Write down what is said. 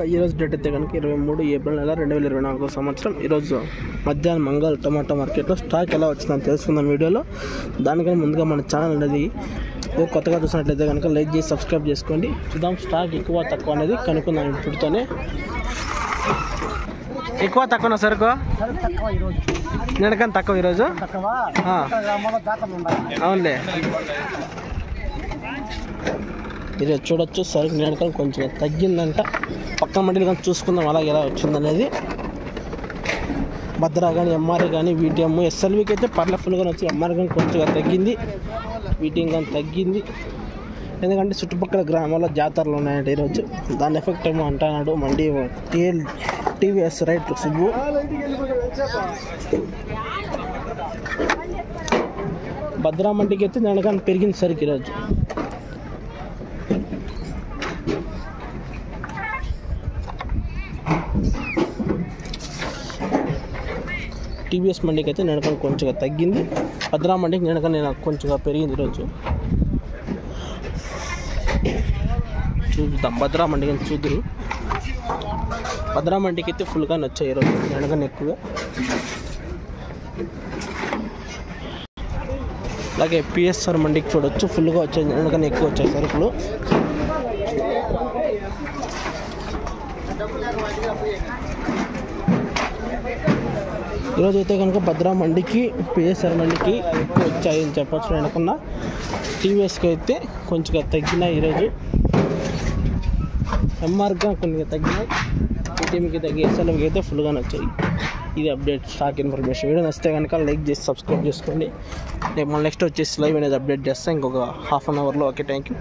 ఈరోజు డేట్ అయితే కనుక 23 ఏప్రిల్ నెల 2024 సంవత్సరం. ఈరోజు మధ్యాహ్నం మంగళ టమాటా మార్కెట్లో స్టాక్ ఎలా వచ్చిందని తెలుసుకుందాం వీడియోలో. దానికన్నా ముందుగా మన ఛానల్ అనేది కొత్తగా చూసినట్లయితే కనుక లైక్ చేసి సబ్స్క్రైబ్ చేసుకోండి. చూద్దాం స్టాక్ ఎక్కువ తక్కువ అనేది కనుక్కుందాం. ఇప్పుడుతోనే ఎక్కువ తక్కువ సరుకు నిన్నకన్నా తక్కువ ఈరోజు. అవునులే, ఇది చూడొచ్చు సరుకు నిన్నకన్నా కొంచెం తగ్గిందంట. పక్కన మండీలు కానీ చూసుకుందాం అలాగే ఎలా వచ్చిందనేది. భద్రా కానీ ఎంఆర్ఐ కానీ వీటిఎం ఎస్ఎల్వికి అయితే పర్ల ఫుల్గా వచ్చి ఎంఆర్ఐ కానీ కొంచెంగా తగ్గింది, వీటిఎం కానీ తగ్గింది. ఎందుకంటే చుట్టుపక్కల గ్రామాల్లో జాతరలు ఉన్నాయంట ఈరోజు. దాని ఎఫెక్ట్ ఏమో అంటున్నాడు మండీ టీవీఎస్ రైట్ సుబ్బు. భద్రా మండికి అయితే నిన్నకన్నా పెరిగింది సరుకు ఈరోజు. టీవీఎస్ మండికి అయితే నిన్నకన్నా కొంచెంగా తగ్గింది. భద్రా మండికి నిన్నకన్నా కొంచెంగా పెరిగింది ఈరోజు. చూద్దాం భద్రా మండికి చూద్దరు. భద్రా మండికి అయితే ఫుల్గానే వచ్చాయి ఈరోజు, నిన్నకన్నా ఎక్కువగా. అలాగే పిఎస్ఆర్ మండికి చూడొచ్చు ఫుల్గా వచ్చాయి, నిన్నకన్నా ఎక్కువ వచ్చాయి సరుకులు. ఈరోజు అయితే కనుక భద్రా మండికి పిఎస్ఆర్ మండికి ఎక్కువ వచ్చాయని చెప్పచ్చు. అనుకున్నా టీవీఎస్కి అయితే కొంచెంగా తగ్గినాయి ఈరోజు. ఎంఆర్గా కొద్దిగా తగ్గినాయి, ఈటీఎంకి తగ్గి ఎస్ఎల్ఎంకి అయితే ఫుల్గానే వచ్చాయి. ఇది అప్డేట్ స్టాక్ ఇన్ఫర్మేషన్. వీడియో నచ్చితే కనుక లైక్ చేసి సబ్స్క్రైబ్ చేసుకోండి. నేను నెక్స్ట్ వచ్చేసి లైవ్ అనేది అప్డేట్ చేస్తాను ఇంకొక హాఫ్ అన్ అవర్లో. Okay, thank you.